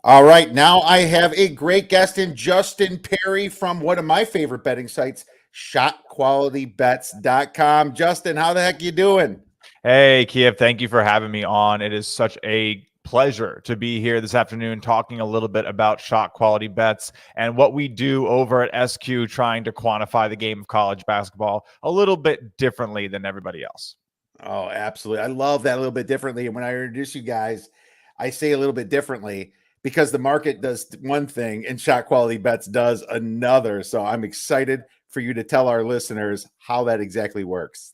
All right, now I have a great guest in Justin Perry from one of my favorite betting sites, shotqualitybets.com. Justin, how the heck you doing? Hey, Kiev, thank you for having me on. It is such a pleasure to be here this afternoon talking a little bit about shot quality bets and what we do over at SQ, trying to quantify the game of college basketball a little bit differently than everybody else. Oh, absolutely. I love that a little bit differently. And when I introduce you guys, I say a little bit differently because the market does one thing and shot quality bets does another. So I'm excited for you to tell our listeners how that exactly works.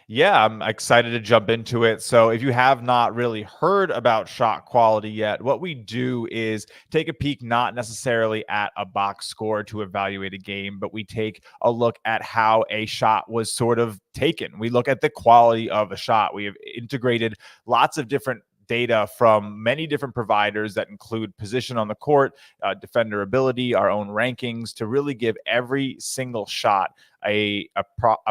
Yeah, I'm excited to jump into it. So, if you have not really heard about shot quality yet, what we do is take a peek not necessarily at a box score to evaluate a game, but we take a look at how a shot was sort of taken. We look at the quality of a shot. We have integrated lots of different data from many different providers that include position on the court, defender ability, our own rankings, to really give every single shot a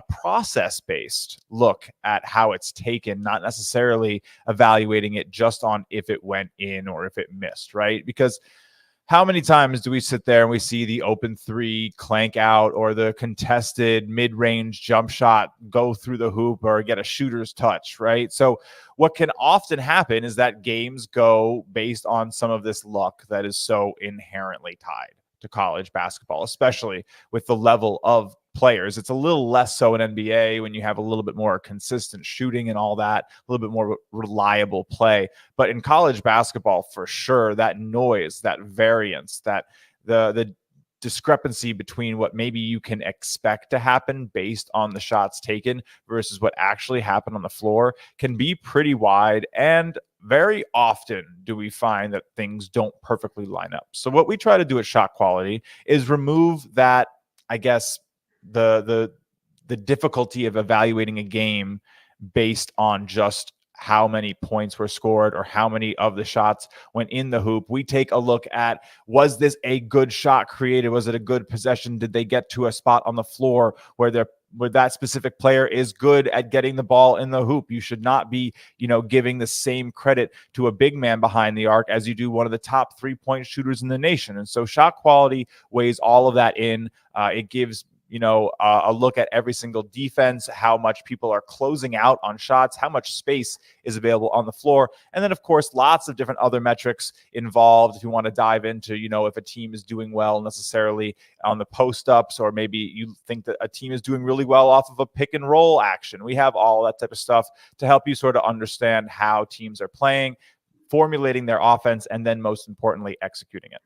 process based look at how it's taken, not necessarily evaluating it just on if it went in or if it missed, right? Because how many times do we sit there and we see the open three clank out or the contested mid-range jump shot go through the hoop or get a shooter's touch, right? So what can often happen is that games go based on some of this luck that is so inherently tied to college basketball, especially with the level of players. It's a little less so in NBA when you have a little bit more consistent shooting and all that, a little bit more reliable play. But in college basketball, for sure, that noise, that variance, that the discrepancy between what maybe you can expect to happen based on the shots taken versus what actually happened on the floor can be pretty wide. And very often do we find that things don't perfectly line up. So what we try to do at Shot Quality is remove that, I guess, the difficulty of evaluating a game based on just how many points were scored or how many of the shots went in the hoop. We take a look at, was this a good shot created? Was it a good possession? Did they get to a spot on the floor where that specific player is good at getting the ball in the hoop? You should not be, giving the same credit to a big man behind the arc as you do one of the top 3-point shooters in the nation. And so shot quality weighs all of that in. It gives a look at every single defense, how much people are closing out on shots, how much space is available on the floor. And then, of course, lots of different other metrics involved if you want to dive into, if a team is doing well necessarily on the post-ups, or maybe you think that a team is doing really well off of a pick and roll action. We have all that type of stuff to help you sort of understand how teams are playing, formulating their offense, and then most importantly, executing it.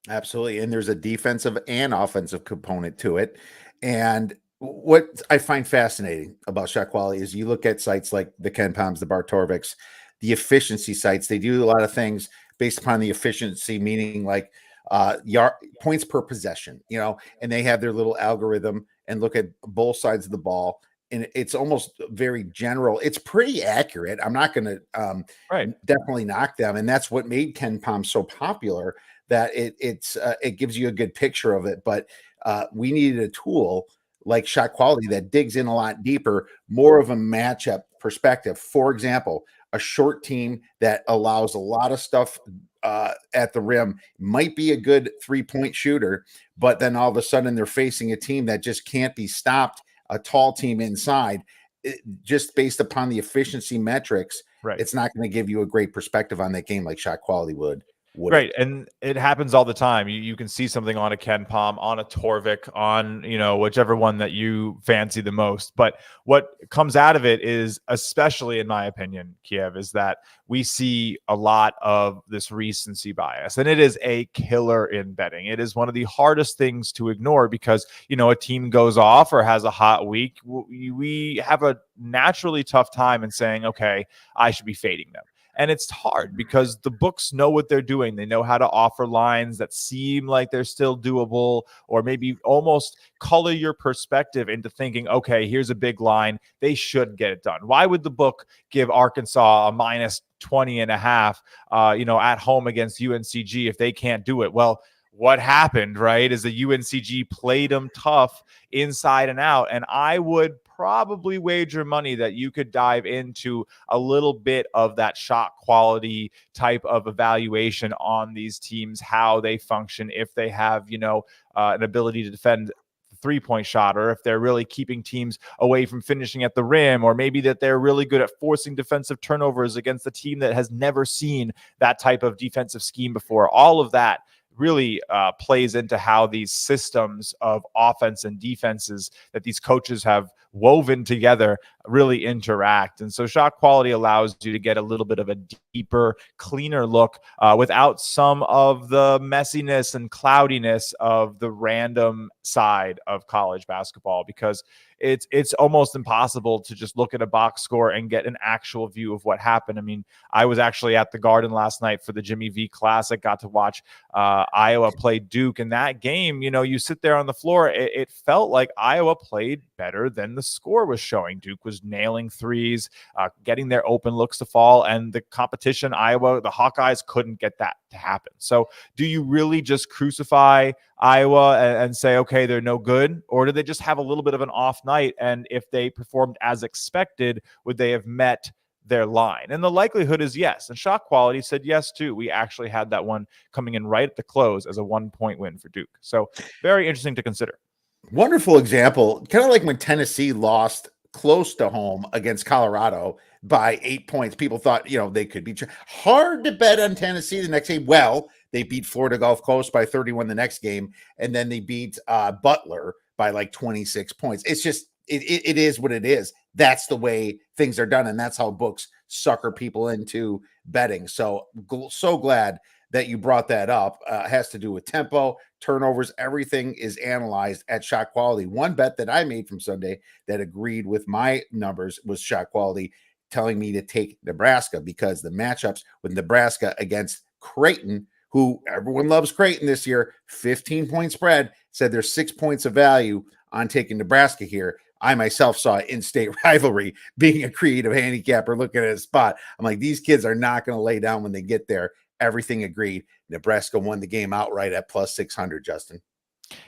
Absolutely. And there's a defensive and offensive component to it. And what I find fascinating about shot quality is you look at sites like the Ken Palms, the Bart Torviks, the efficiency sites. They do a lot of things based upon the efficiency, meaning like points per possession, and they have their little algorithm and look at both sides of the ball. And it's almost very general. It's pretty accurate. I'm not going to definitely knock them. And that's what made Ken Palm so popular, that it gives you a good picture of it. But we needed a tool like shot quality that digs in a lot deeper, more of a matchup perspective. For example, a short team that allows a lot of stuff at the rim might be a good 3-point shooter, but then all of a sudden they're facing a team that just can't be stopped, a tall team inside. Just based upon the efficiency metrics, it's not going to give you a great perspective on that game like shot quality would. Right. And it happens all the time. You can see something on a Ken Palm, on a Torvik, on, whichever one that you fancy the most. But what comes out of it is, especially in my opinion, Kiev, is that we see a lot of this recency bias. And it is a killer in betting. It is one of the hardest things to ignore because, a team goes off or has a hot week. We have a naturally tough time in saying, okay, I should be fading them. And it's hard because the books know what they're doing. They know how to offer lines that seem like they're still doable, or maybe almost color your perspective into thinking, okay, here's a big line. They should get it done. Why would the book give Arkansas a minus 20.5, at home against UNCG if they can't do it? Well, what happened, right, is the UNCG played them tough inside and out. And I would probably wager money that you could dive into a little bit of that shot quality type of evaluation on these teams, how they function, if they have, an ability to defend three-point shot, or if they're really keeping teams away from finishing at the rim, or maybe that they're really good at forcing defensive turnovers against a team that has never seen that type of defensive scheme before. All of that really plays into how these systems of offense and defenses that these coaches have woven together really interact. And so shot quality allows you to get a little bit of a deeper, cleaner look without some of the messiness and cloudiness of the random side of college basketball, because it's almost impossible to just look at a box score and get an actual view of what happened. I mean, I was actually at the Garden last night for the Jimmy V Classic, got to watch Iowa play Duke. And that game, you sit there on the floor, it felt like Iowa played better than the score was showing. Duke was nailing threes, getting their open looks to fall, and the competition, Iowa, the Hawkeyes couldn't get that to happen. So do you really just crucify Iowa and say, okay, they're no good? Or do they just have a little bit of an off night? And if they performed as expected, would they have met their line? And the likelihood is yes. And shot quality said yes, too. We actually had that one coming in right at the close as a 1-point win for Duke. So very interesting to consider. Wonderful example. Kind of like when Tennessee lost close to home against Colorado by 8 points. People thought, they could be hard to bet on Tennessee the next game. Well, they beat Florida Gulf Coast by 31 the next game, and then they beat Butler by like 26 points. It's just, it is what it is. That's the way things are done, and that's how books sucker people into betting. So glad that you brought that up. Has to do with tempo, turnovers, everything is analyzed at shot quality. One bet that I made from Sunday that agreed with my numbers was shot quality telling me to take Nebraska, because the matchups with Nebraska against Creighton, who everyone loves Creighton this year, 15-point spread, said there's 6 points of value on taking Nebraska here. I myself saw in-state rivalry, being a creative handicapper looking at a spot. I'm like, these kids are not going to lay down when they get there. Everything agreed. Nebraska won the game outright at plus 600, Justin.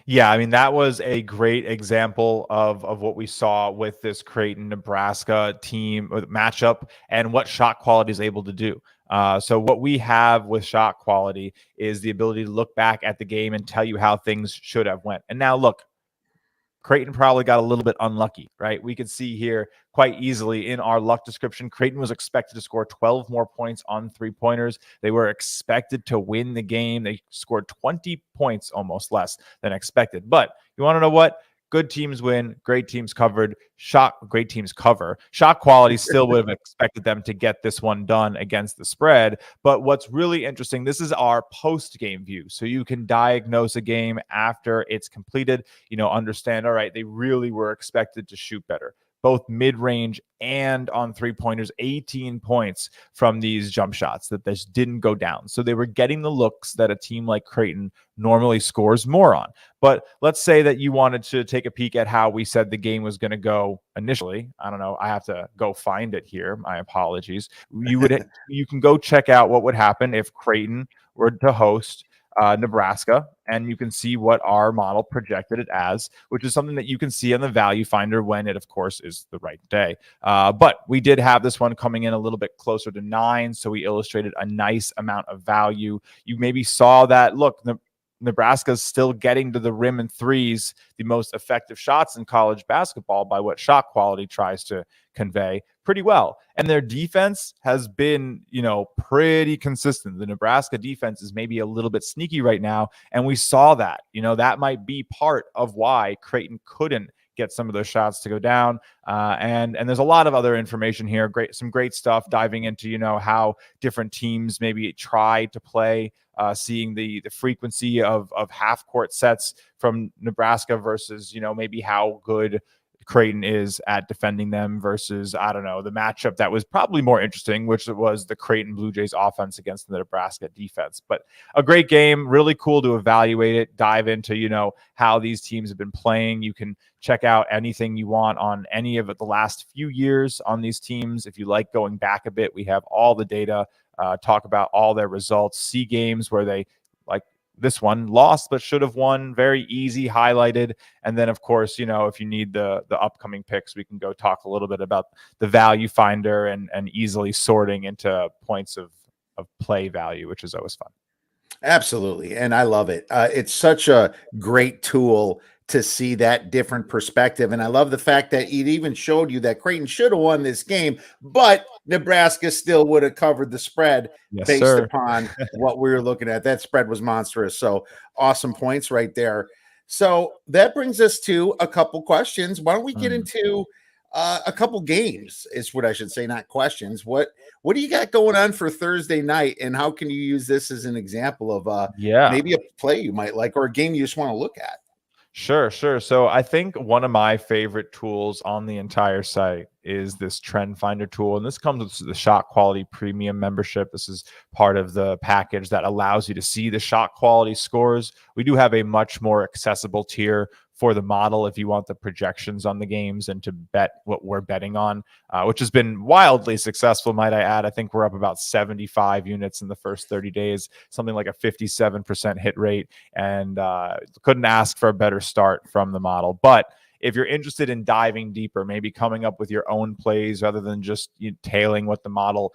Yeah, I mean, that was a great example of what we saw with this Creighton Nebraska team matchup and what shot quality is able to do. So what we have with shot quality is the ability to look back at the game and tell you how things should have went. And now look, Creighton probably got a little bit unlucky, right? We could see here quite easily in our luck description, Creighton was expected to score 12 more points on three-pointers. They were expected to win the game. They scored 20 points, almost less than expected. But you want to know what? Good teams win, great teams covered, great teams cover. Shot quality still would have expected them to get this one done against the spread. But what's really interesting, this is our post-game view. So you can diagnose a game after it's completed, understand, all right, they really were expected to shoot better, both mid-range and on three-pointers, 18 points from these jump shots that just didn't go down. So they were getting the looks that a team like Creighton normally scores more on. But let's say that you wanted to take a peek at how we said the game was going to go initially. I don't know. I have to go find it here. My apologies. You can go check out what would happen if Creighton were to host Nebraska, and you can see what our model projected it as, which is something that you can see on the value finder when it, of course, is the right day. But we did have this one coming in a little bit closer to 9, so we illustrated a nice amount of value. You maybe saw that, look, Nebraska's still getting to the rim and threes, the most effective shots in college basketball by what shot quality tries to convey, pretty well. And their defense has been, pretty consistent. The Nebraska defense is maybe a little bit sneaky right now. And we saw that, that might be part of why Creighton couldn't get some of those shots to go down. And there's a lot of other information here. Some great stuff diving into, how different teams maybe try to play, seeing the frequency of half court sets from Nebraska versus, maybe how good Creighton is at defending them versus, I don't know, the matchup that was probably more interesting, which was the Creighton Blue Jays offense against the Nebraska defense. But a great game, really cool to evaluate it, dive into, how these teams have been playing. You can check out anything you want on any of the last few years on these teams. If you like going back a bit, we have all the data, talk about all their results, see games where they, like this one lost, but should have won. Very easy, highlighted. And then, of course, if you need the upcoming picks, we can go talk a little bit about the value finder and easily sorting into points of play value, which is always fun. Absolutely. And I love it. It's such a great tool to see that different perspective. And I love the fact that it even showed you that Creighton should have won this game, but Nebraska still would have covered the spread based upon what we were looking at. That spread was monstrous. So awesome points right there. So that brings us to a couple questions. Why don't we get into a couple games is what I should say, not questions. What do you got going on for Thursday night, and how can you use this as an example of maybe a play you might like or a game you just want to look at? Sure. So I think one of my favorite tools on the entire site is this trend finder tool. And this comes with the shot quality premium membership. This is part of the package that allows you to see the shot quality scores. We do have a much more accessible tier for the model if you want the projections on the games and to bet what we're betting on, which has been wildly successful, might I add. I think we're up about 75 units in the first 30 days, something like a 57% hit rate, and couldn't ask for a better start from the model. But if you're interested in diving deeper, maybe coming up with your own plays rather than just tailing what the model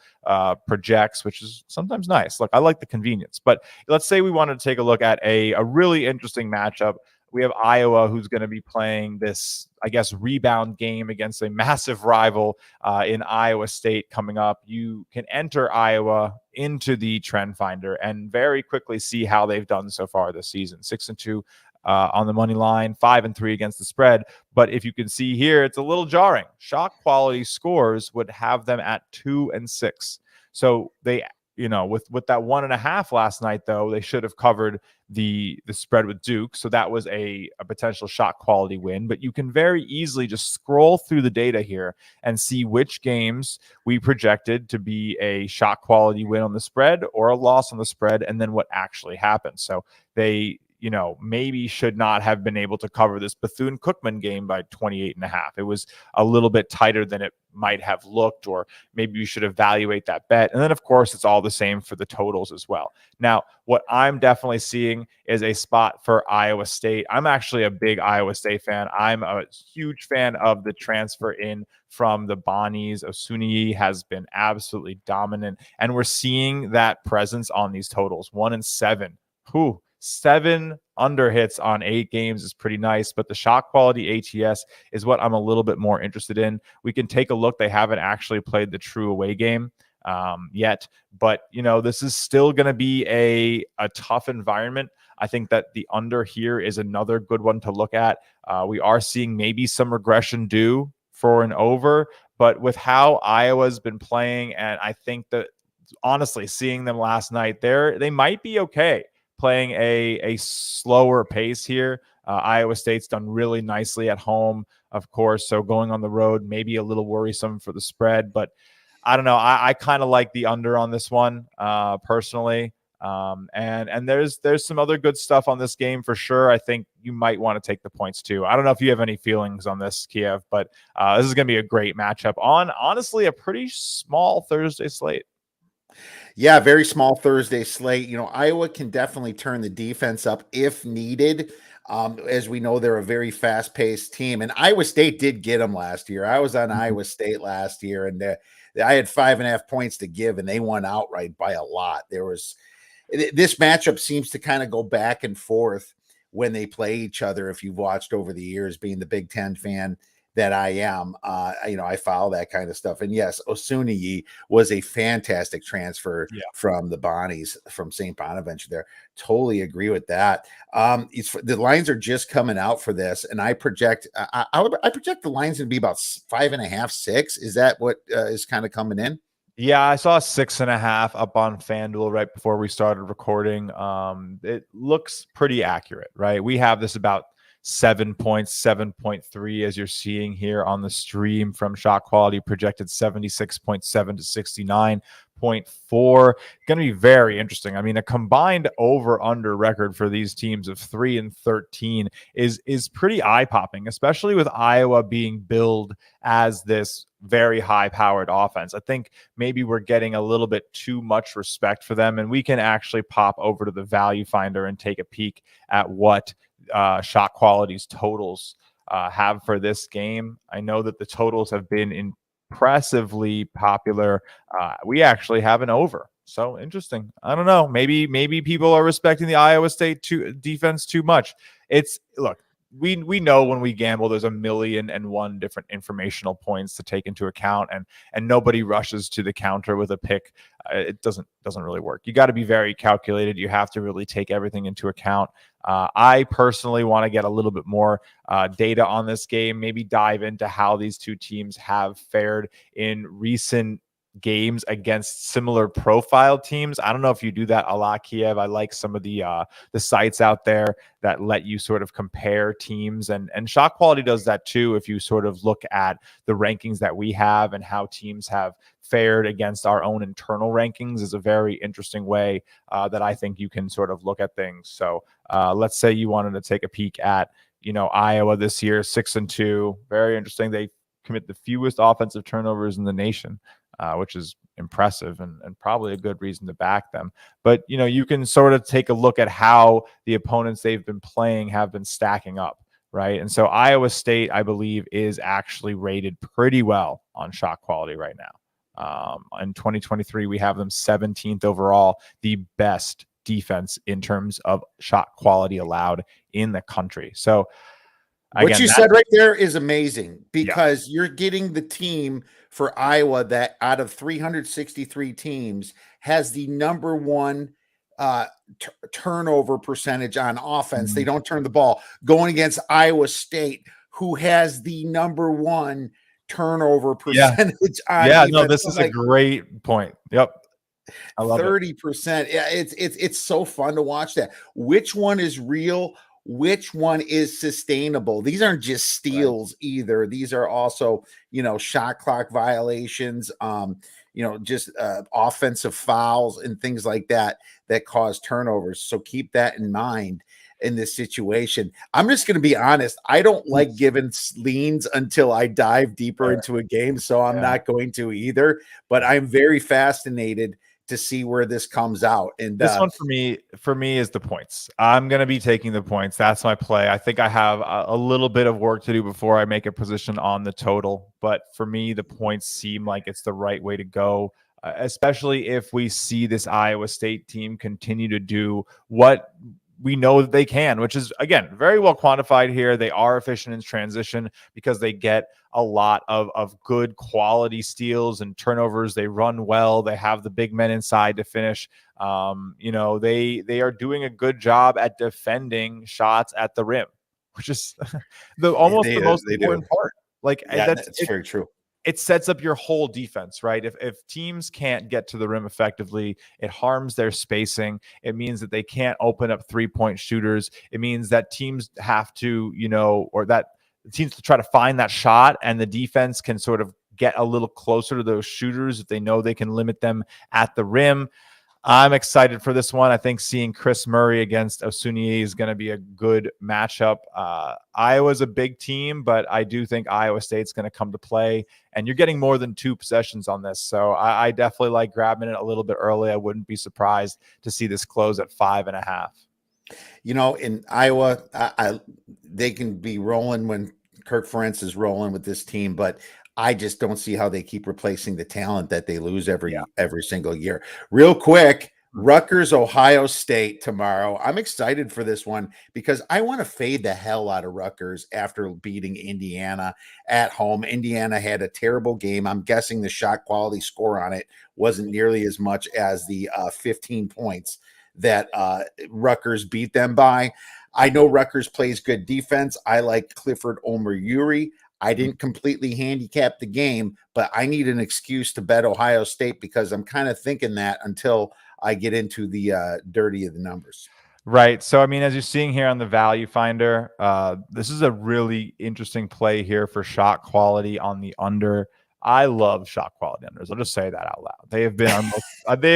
projects, which is sometimes nice. Look, I like the convenience, but let's say we wanted to take a look at a really interesting matchup. We have Iowa, who's going to be playing this, I guess, rebound game against a massive rival in Iowa State coming up. You can enter Iowa into the trend finder and very quickly see how they've done so far this season. 6-2 on the money line, 5-3 against the spread. But if you can see here, it's a little jarring. Shot quality scores would have them at 2-6. So they, with that 1.5 last night, though, they should have covered the spread with Duke. So that was a potential shot quality win. But you can very easily just scroll through the data here and see which games we projected to be a shot quality win on the spread or a loss on the spread, and then what actually happened. So they maybe should not have been able to cover this Bethune-Cookman game by 28.5. It was a little bit tighter than it might have looked, or maybe you should evaluate that bet. And then, of course, it's all the same for the totals as well. Now, what I'm definitely seeing is a spot for Iowa State. I'm actually a big Iowa State fan. I'm a huge fan of the transfer in from the Bonnies. Osuniyi has been absolutely dominant, and we're seeing that presence on these totals. 1-7. 7 under hits on 8 games is pretty nice, but the shot quality ATS is what I'm a little bit more interested in. We can take a look. They haven't actually played the true away game yet, but this is still going to be a tough environment. I think that the under here is another good one to look at. We are seeing maybe some regression due for an over, but with how Iowa's been playing, and I think that honestly seeing them last night, they might be okay playing a slower pace here. Iowa State's done really nicely at home, of course, so going on the road maybe a little worrisome for the spread, but I don't know. I kind of like the under on this one personally, and there's some other good stuff on this game for sure. I think you might want to take the points too. I don't know if you have any feelings on this, Kiev, but this is going to be a great matchup on honestly a pretty small Thursday slate. Yeah, very small Thursday slate. Iowa can definitely turn the defense up if needed. As we know, they're a very fast-paced team, and Iowa State did get them last year. I was on Iowa State last year, and I had 5.5 points to give, and they won outright by a lot. This matchup seems to kind of go back and forth when they play each other. If you've watched over the years, being the Big Ten fan that I am, I follow that kind of stuff. And yes, Osuniyi was a fantastic transfer from the Bonnies, from St. Bonaventure there. Totally agree with that. The lines are just coming out for this, and I project the lines to be about 5.5, 6. Is that what is kind of coming in? Yeah, I saw 6.5 up on FanDuel right before we started recording. It looks pretty accurate, right? We have this about 7 points, 7.3, as you're seeing here on the stream from Shot Quality, projected 76.7 to 69.4. Going to be very interesting. I mean, a combined over-under record for these teams of 3-13 is pretty eye-popping, especially with Iowa being billed as this very high-powered offense. I think maybe we're getting a little bit too much respect for them, and we can actually pop over to the value finder and take a peek at what Shot Quality's totals have for this game. I know that the totals have been impressively popular. We actually have an over. So interesting. I don't know. Maybe people are respecting the Iowa State defense too much. Look, we know when we gamble, there's 1,000,001 different informational points to take into account, and nobody rushes to the counter with a pick. It doesn't really work. You got to be very calculated. You have to really take everything into account. I personally want to get a little bit more data on this game, maybe dive into how these two teams have fared in recent games against similar profile teams. I don't know if you do that a lot, Kiev. I like some of the sites out there that let you sort of compare teams, and Shot Quality does that too. If you sort of look at the rankings that we have and how teams have fared against our own internal rankings, is a very interesting way that I think you can sort of look at things. So let's say you wanted to take a peek at, Iowa this year, 6-2, very interesting. They commit the fewest offensive turnovers in the nation, which is impressive and probably a good reason to back them. But, you can sort of take a look at how the opponents they've been playing have been stacking up, right? And so Iowa State, I believe, is actually rated pretty well on Shot Quality right now. In 2023, we have them 17th overall, the best defense in terms of shot quality allowed in the country. So, what you said right there is amazing, because you're getting the team for Iowa that out of 363 teams has the number one turnover percentage on offense. They don't turn the ball, going against Iowa State, who has the number one turnover percentage on defense. No, this is a great point. Yep. I love 30%. Yeah, it's so fun to watch that. Which one is real? Which one is sustainable? These aren't just steals either. These are also, shot clock violations, just offensive fouls and things like that cause turnovers. So keep that in mind in this situation. I'm just going to be honest. I don't like giving leans until I dive deeper into a game. So I'm not going to either, but I'm very fascinated to see where this comes out. And this one for me is the points. I'm going to be taking the points. That's my play. I think I have a little bit of work to do before I make a position on the total, but for me, the points seem like it's the right way to go, especially if we see this Iowa State team continue to do what we know that they can, which is, again, very well quantified here. They are efficient in transition because they get a lot of good quality steals and turnovers. They run well. They have the big men inside to finish. They are doing a good job at defending shots at the rim, which is the most important part. That's very true. It sets up your whole defense, right? If teams can't get to the rim effectively, it harms their spacing. It means that they can't open up 3-point shooters. It means that teams have to, or that teams to try to find that shot, and the defense can sort of get a little closer to those shooters if they know they can limit them at the rim. I'm excited for this one. I think seeing Chris Murray against Osuniyi is going to be a good matchup. Iowa's a big team, but I do think Iowa State's going to come to play, and you're getting more than 2 possessions on this. So I definitely like grabbing it a little bit early. I wouldn't be surprised to see this close at 5.5. In Iowa, they can be rolling when Kirk Ferentz is rolling with this team, but I just don't see how they keep replacing the talent that they lose every single year. Real quick, Rutgers, Ohio State tomorrow. I'm excited for this one because I want to fade the hell out of Rutgers after beating Indiana at home. Indiana had a terrible game. I'm guessing the shot quality score on it wasn't nearly as much as the 15 points that Rutgers beat them by. I know Rutgers plays good defense. I like Clifford Omoruyi. I didn't completely handicap the game, but I need an excuse to bet Ohio State because I'm kind of thinking that until I get into the dirty of the numbers. Right. So, I mean, as you're seeing here on the value finder, this is a really interesting play here for shot quality on the under. I love shot quality unders. I'll just say that out loud. They have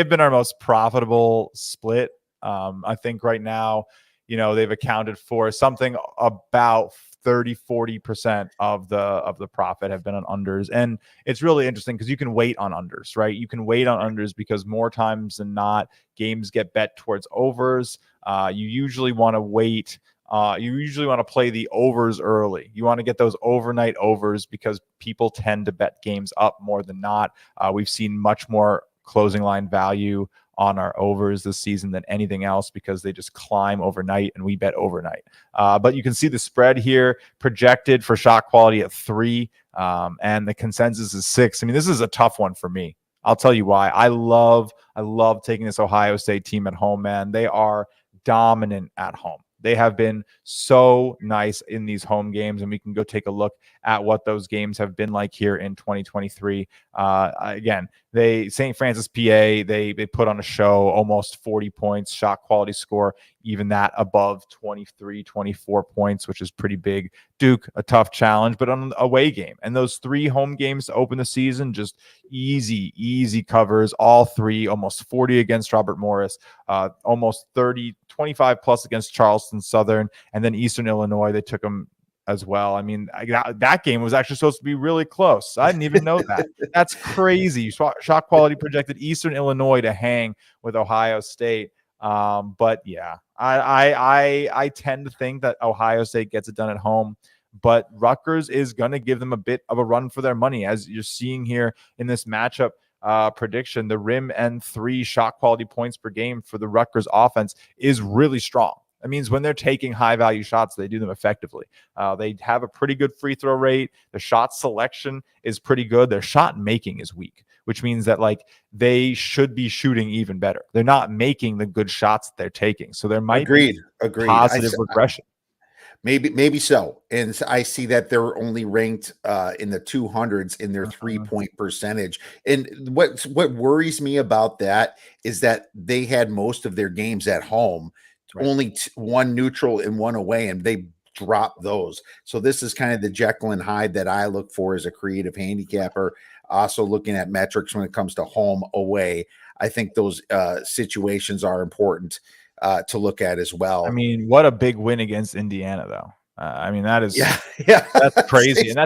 been our most profitable split. I think right now, they've accounted for something about 30-40% of the profit have been on unders. And it's really interesting because you can wait on unders, right? You can wait on unders because more times than not, games get bet towards overs. You usually want to wait. You usually want to play the overs early. You want to get those overnight overs because people tend to bet games up more than not. We've seen much more closing line value on our overs this season than anything else because they just climb overnight and we bet overnight. But you can see the spread here projected for shot quality at 3, and the consensus is 6. I mean, this is a tough one for me. I'll tell you why. I love taking this Ohio State team at home, man. They are dominant at home. They have been so nice in these home games, and we can go take a look at what those games have been like here in 2023. Again, St. Francis, PA, they put on a show, almost 40 points, shot quality score, even that above 23, 24 points, which is pretty big. Duke, a tough challenge, but on an away game. And those 3 home games to open the season, just easy covers, all 3, almost 40 against Robert Morris, almost 30, 25 plus against Charleston Southern, and then Eastern Illinois, they took them as well. I mean, that game was actually supposed to be really close. I didn't even know that. That's crazy. Shot quality projected Eastern Illinois to hang with Ohio State. But yeah, I tend to think that Ohio State gets it done at home, but Rutgers is going to give them a bit of a run for their money, as you're seeing here in this matchup. Prediction, the rim and 3 shot quality points per game for the Rutgers offense is really strong. That means when they're taking high value shots, they do them effectively. They have a pretty good free throw rate. The shot selection is pretty good. Their shot making is weak, which means that they should be shooting even better. They're not making the good shots that they're taking. So there might be positive regression. Maybe so. And I see that they're only ranked in the 200s in their 3-point percentage. And what worries me about that is that they had most of their games at home, right. Only 1 neutral and 1 away, and they dropped those. So this is kind of the Jekyll and Hyde that I look for as a creative handicapper. Also looking at metrics when it comes to home, away. I think those situations are important to look at as well. I mean, what a big win against Indiana, though. I mean, that is that's crazy, and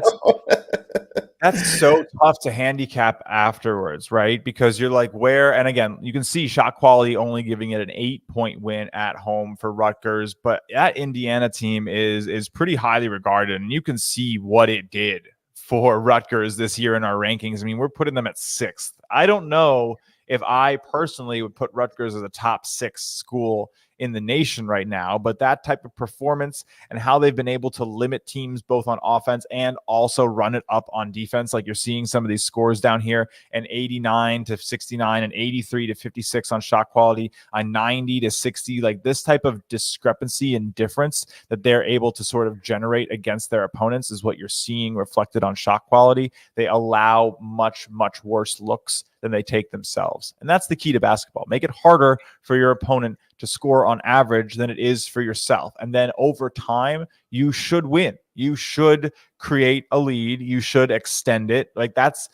that's so tough to handicap afterwards, right? Because you're like, where? And again, you can see shot quality only giving it an 8-point win at home for Rutgers, but that Indiana team is pretty highly regarded, and you can see what it did for Rutgers this year in our rankings. I mean, we're putting them at 6th. I don't know if I personally would put Rutgers as a top 6 school in the nation right now, but that type of performance and how they've been able to limit teams both on offense and also run it up on defense, like you're seeing some of these scores down here, an 89-69 and 83-56 on shot quality, a 90-60, like this type of discrepancy and difference that they're able to sort of generate against their opponents is what you're seeing reflected on shot quality. They allow much worse looks than they take themselves. And that's the key to basketball. Make it harder for your opponent to score on average than it is for yourself. And then over time, you should win. You should create a lead. You should extend it. Like that's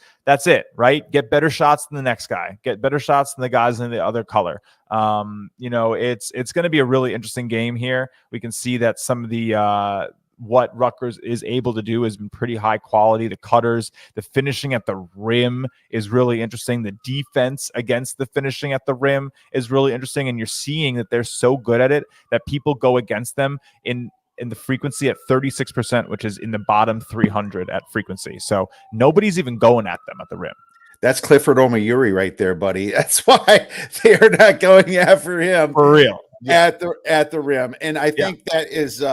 it, right? Get better shots than the next guy. Get better shots than the guys in the other color. It's going to be a really interesting game here. We can see that some of the what Rutgers is able to do has been pretty high quality. The cutters, the finishing at the rim is really interesting. The defense against the finishing at the rim is really interesting. And you're seeing that they're so good at it that people go against them in the frequency at 36%, which is in the bottom 300 at frequency. So nobody's even going at them at the rim. That's Clifford Omayuri right there, buddy. That's why they're not going after him for real at the rim. And I think that is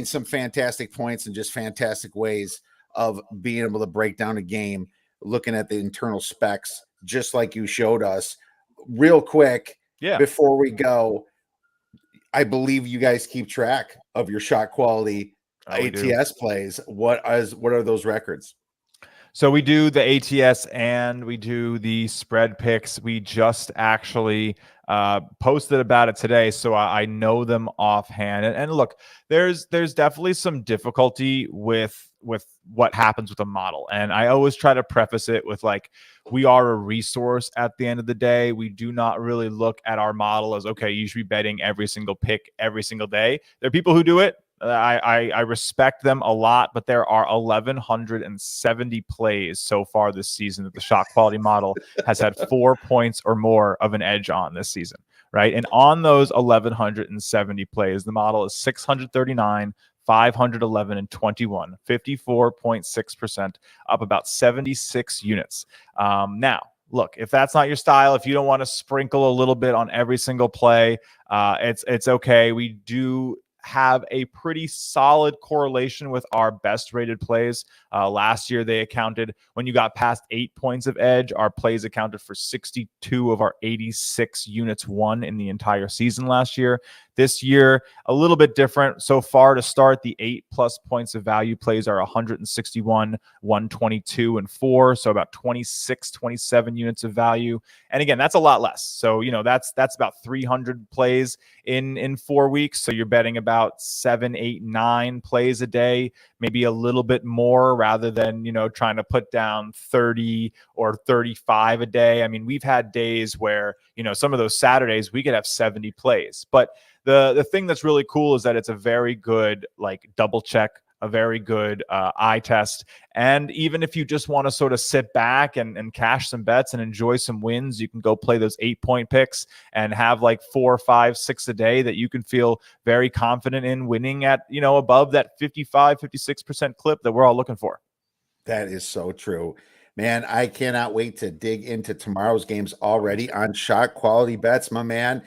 some fantastic points and just fantastic ways of being able to break down a game, looking at the internal specs, just like you showed us. Real quick, before we go, I believe you guys keep track of your shot quality ATS plays. What are those records? So we do the ATS and we do the spread picks. We just actually posted about it today, so I know them offhand. And look, there's definitely some difficulty with what happens with a model, and I always try to preface it with like, we are a resource at the end of the day. We do not really look at our model as, okay, you should be betting every single pick every single day. There are people who do it. I respect them a lot, but there are 1,170 plays so far this season that the shot quality model has had 4 points or more of an edge on this season, right? And on those 1,170 plays, the model is 639, 511, and 21, 54.6%, up about 76 units. Now, look, if that's not your style, if you don't want to sprinkle a little bit on every single play, it's okay. We do have a pretty solid correlation with our best rated plays. Last year, they accounted, when you got past 8 points of edge, our plays accounted for 62 of our 86 units won in the entire season last year. This year, a little bit different. So far to start, the 8+ points of value plays are 161, 122, and 4. So about 26, 27 units of value. And again, that's a lot less. So, that's about 300 plays in 4 weeks. So you're betting about 7, 8, 9 plays a day, maybe a little bit more, rather than, trying to put down 30 or 35 a day. I mean, we've had days where, some of those Saturdays we could have 70 plays. But the thing that's really cool is that it's a very good like double check, a very good eye test. And even if you just want to sort of sit back and cash some bets and enjoy some wins, you can go play those 8-point picks and have like 4, 5, 6 a day that you can feel very confident in winning at, above that 55, 56% clip that we're all looking for. That is so true. Man, I cannot wait to dig into tomorrow's games already on shot quality bets, my man.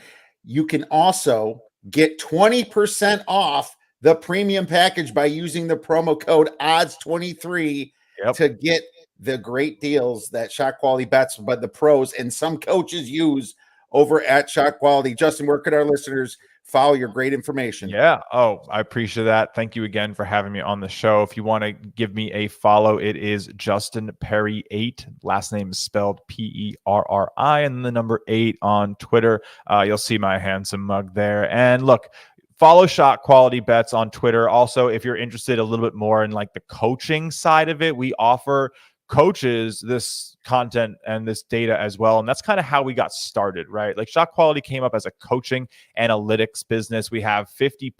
You can also get 20% off the premium package by using the promo code odds23 to get the great deals that shot quality bets, but the pros and some coaches use over at shot quality. Justin, where could our listeners follow your great information? Yeah. Oh, I appreciate that. Thank you again for having me on the show. If you want to give me a follow, it is Justin Perry 8. Last name is spelled Perri, and the number 8 on Twitter. You'll see my handsome mug there. And look, follow Shot Quality Bets on Twitter. Also, if you're interested a little bit more in like the coaching side of it, we offer coaches this content and this data as well. And that's kind of how we got started, right? Like Shot Quality came up as a coaching analytics business. We have 50+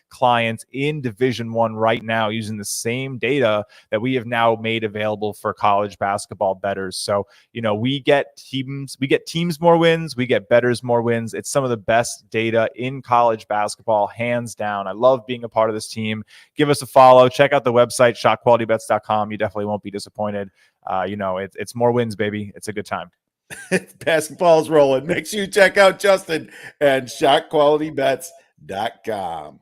clients in Division I right now using the same data that we have now made available for college basketball bettors. So, we get teams more wins, we get bettors more wins. It's some of the best data in college basketball, hands down. I love being a part of this team. Give us a follow. Check out the website, shotqualitybets.com. You definitely won't be disappointed. It's more wins, baby. It's a good time. Basketball's rolling. Make sure you check out Justin and shotqualitybets.com.